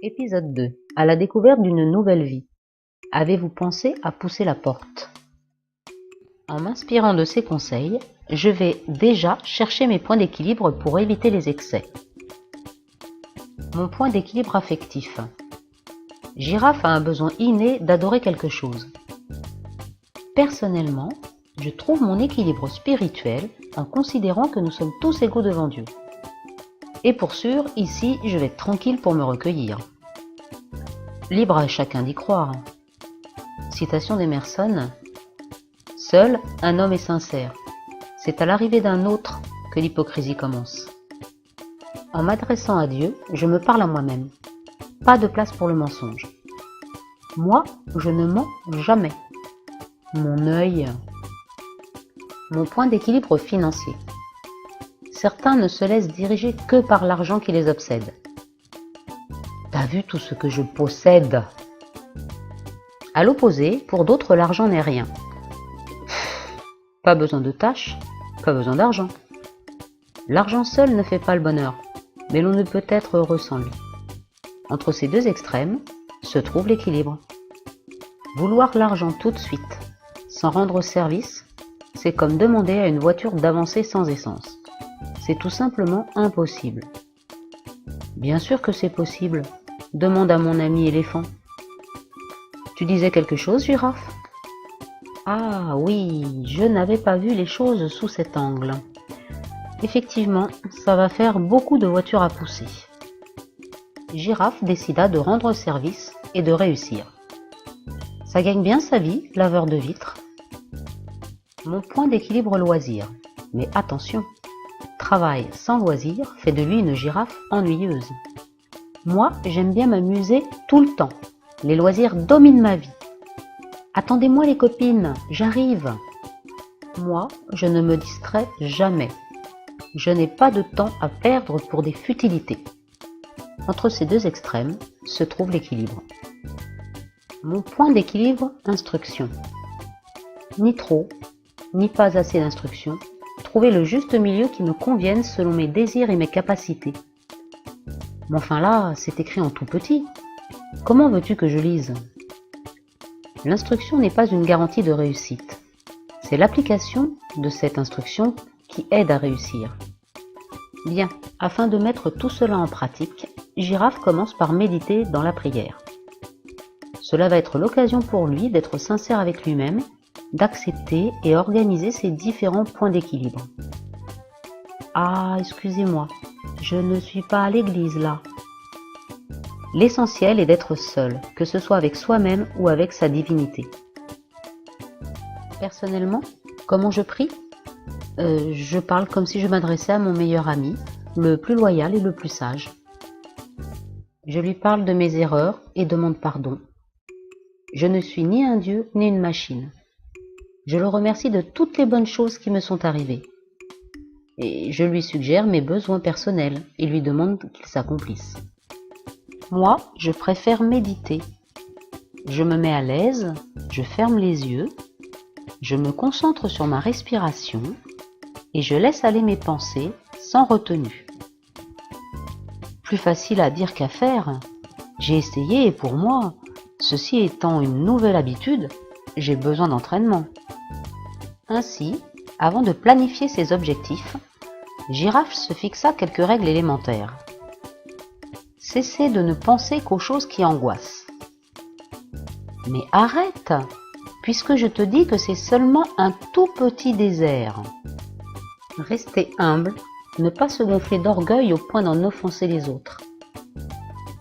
Épisode 2. À la découverte d'une nouvelle vie. Avez-vous pensé à pousser la porte? En m'inspirant de ces conseils, je vais déjà chercher mes points d'équilibre pour éviter les excès. Mon point d'équilibre affectif. Girafe a un besoin inné d'adorer quelque chose. Personnellement, je trouve mon équilibre spirituel en considérant que nous sommes tous égaux devant Dieu. Et pour sûr, ici, je vais être tranquille pour me recueillir. Libre à chacun d'y croire. Citation d'Emerson. Seul un homme est sincère. C'est à l'arrivée d'un autre que l'hypocrisie commence. En m'adressant à Dieu, je me parle à moi-même. Pas de place pour le mensonge. Moi, je ne mens jamais. Mon œil. Mon point d'équilibre financier. Certains ne se laissent diriger que par l'argent qui les obsède. T'as vu tout ce que je possède? À l'opposé, pour d'autres, l'argent n'est rien. Pas besoin de tâches, pas besoin d'argent. L'argent seul ne fait pas le bonheur, mais l'on ne peut être heureux sans lui. Entre ces deux extrêmes se trouve l'équilibre. Vouloir l'argent tout de suite, sans rendre service, c'est comme demander à une voiture d'avancer sans essence. C'est tout simplement impossible. Bien sûr que c'est possible. Demande à mon ami éléphant. Tu disais quelque chose, girafe? Ah oui, je n'avais pas vu les choses sous cet angle. Effectivement, ça va faire beaucoup de voitures à pousser. Girafe décida de rendre service et de réussir. Ça gagne bien sa vie, laveur de vitres. Mon point d'équilibre loisir. Mais attention, travail sans loisir fait de lui une girafe ennuyeuse. Moi, j'aime bien m'amuser tout le temps. Les loisirs dominent ma vie. Attendez-moi les copines, j'arrive. Moi, je ne me distrais jamais. Je n'ai pas de temps à perdre pour des futilités. Entre ces deux extrêmes se trouve l'équilibre. Mon point d'équilibre, instruction. Ni trop, ni pas assez d'instruction. Trouver le juste milieu qui me convienne selon mes désirs et mes capacités. Mais enfin là, c'est écrit en tout petit. Comment veux-tu que je lise? L'instruction n'est pas une garantie de réussite. C'est l'application de cette instruction qui aide à réussir. Bien, afin de mettre tout cela en pratique, Girafe commence par méditer dans la prière. Cela va être l'occasion pour lui d'être sincère avec lui-même, d'accepter et organiser ses différents points d'équilibre. Ah, excusez-moi, je ne suis pas à l'église là. L'essentiel est d'être seul, que ce soit avec soi-même ou avec sa divinité. Personnellement, comment je prie? Je parle comme si je m'adressais à mon meilleur ami, le plus loyal et le plus sage. Je lui parle de mes erreurs et demande pardon. Je ne suis ni un dieu ni une machine. Je le remercie de toutes les bonnes choses qui me sont arrivées. Et je lui suggère mes besoins personnels et lui demande qu'ils s'accomplissent. Moi, je préfère méditer. Je me mets à l'aise, je ferme les yeux, je me concentre sur ma respiration et je laisse aller mes pensées sans retenue. Plus facile à dire qu'à faire. J'ai essayé et pour moi, ceci étant une nouvelle habitude, j'ai besoin d'entraînement. Ainsi, avant de planifier ses objectifs, Girafe se fixa quelques règles élémentaires. Cessez de ne penser qu'aux choses qui angoissent. Mais arrête, puisque je te dis que c'est seulement un tout petit désert. Restez humble, ne pas se gonfler d'orgueil au point d'en offenser les autres.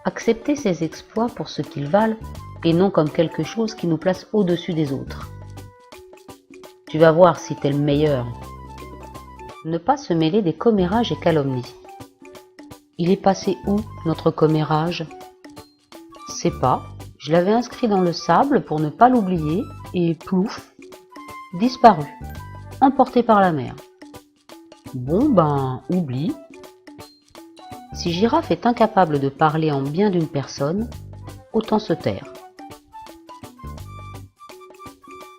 Acceptez ses exploits pour ce qu'ils valent et non comme quelque chose qui nous place au-dessus des autres. Tu vas voir si t'es le meilleur. Ne pas se mêler des commérages et calomnies. Il est passé où, notre commérage? C'est pas, je l'avais inscrit dans le sable pour ne pas l'oublier, et plouf, disparu, emporté par la mer. Bon ben, oublie. Si Girafe est incapable de parler en bien d'une personne, autant se taire.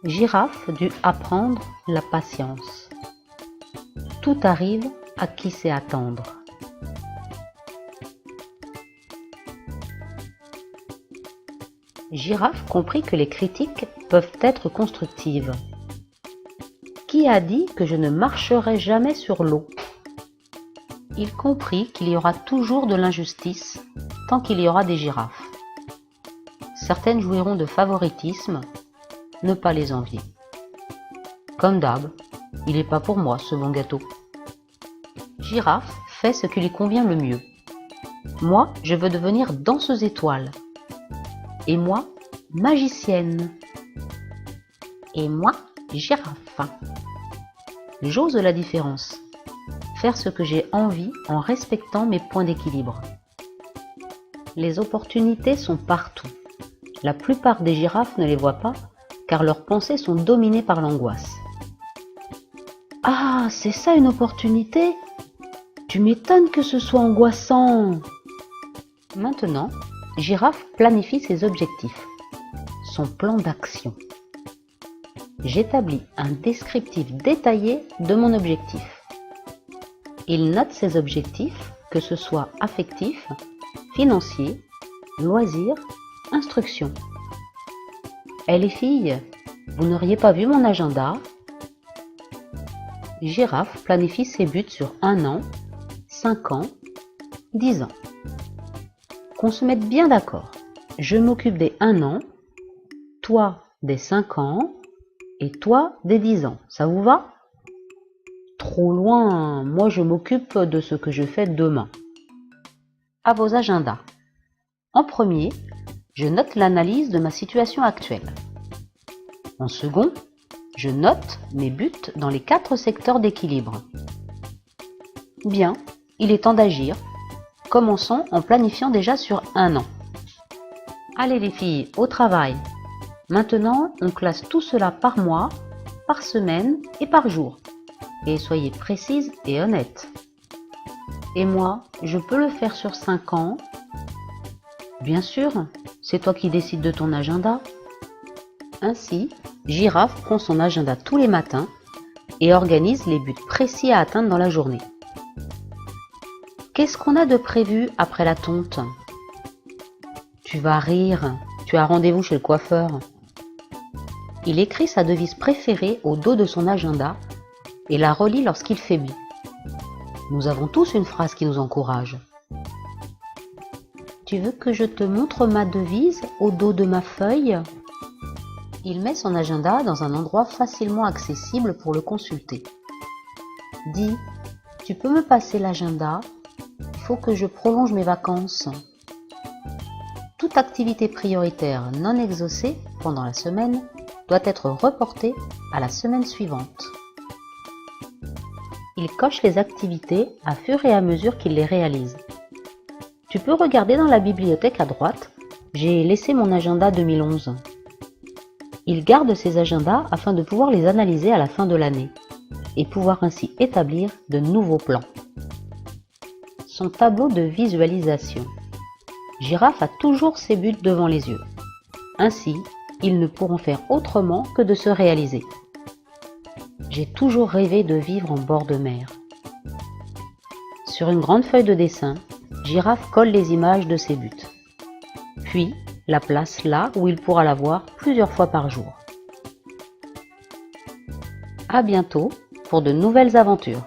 Girafe dut apprendre la patience. Tout arrive à qui sait attendre. Girafe comprit que les critiques peuvent être constructives. Qui a dit que je ne marcherai jamais sur l'eau? Il comprit qu'il y aura toujours de l'injustice tant qu'il y aura des girafes. Certaines jouiront de favoritisme, ne pas les envier. Comme d'hab, il n'est pas pour moi ce bon gâteau. Girafe fait ce qui lui convient le mieux. Moi, je veux devenir danseuse étoile. Et moi, magicienne. Et moi, girafe. J'ose la différence. Faire ce que j'ai envie en respectant mes points d'équilibre. Les opportunités sont partout. La plupart des girafes ne les voient pas car leurs pensées sont dominées par l'angoisse. Ah, c'est ça une opportunité? Tu m'étonnes que ce soit angoissant. Maintenant, Girafe planifie ses objectifs, son plan d'action. J'établis un descriptif détaillé de mon objectif. Il note ses objectifs, que ce soit affectifs, financiers, loisirs, instruction. Eh les filles, vous n'auriez pas vu mon agenda? Girafe planifie ses buts sur 1 an, 5 ans, 10 ans. Qu'on se mette bien d'accord. Je m'occupe des 1 an, toi des 5 ans et toi des 10 ans. Ça vous va? Trop loin, moi je m'occupe de ce que je fais demain. À vos agendas. En premier, je note l'analyse de ma situation actuelle. En second, je note mes buts dans les 4 secteurs d'équilibre. Bien, il est temps d'agir. Commençons en planifiant déjà sur 1 an. Allez les filles, au travail. Maintenant, on classe tout cela par mois, par semaine et par jour. Et soyez précises et honnêtes. Et moi, je peux le faire sur 5 ans? Bien sûr, c'est toi qui décides de ton agenda. Ainsi, Girafe prend son agenda tous les matins et organise les buts précis à atteindre dans la journée. Qu'est-ce qu'on a de prévu après la tonte? Tu vas rire, tu as rendez-vous chez le coiffeur. Il écrit sa devise préférée au dos de son agenda et la relit lorsqu'il fait beau. Nous avons tous une phrase qui nous encourage. Tu veux que je te montre ma devise au dos de ma feuille? Il met son agenda dans un endroit facilement accessible pour le consulter. Dis, tu peux me passer l'agenda? Il faut que je prolonge mes vacances. Toute activité prioritaire non exaucée pendant la semaine doit être reportée à la semaine suivante. Il coche les activités à fur et à mesure qu'il les réalise. Tu peux regarder dans la bibliothèque à droite, j'ai laissé mon agenda 2011. Il garde ses agendas afin de pouvoir les analyser à la fin de l'année et pouvoir ainsi établir de nouveaux plans. Son tableau de visualisation. Girafe a toujours ses buts devant les yeux. Ainsi, ils ne pourront faire autrement que de se réaliser. J'ai toujours rêvé de vivre en bord de mer. Sur une grande feuille de dessin, Girafe colle les images de ses buts. Puis, la place là où il pourra la voir plusieurs fois par jour. À bientôt pour de nouvelles aventures.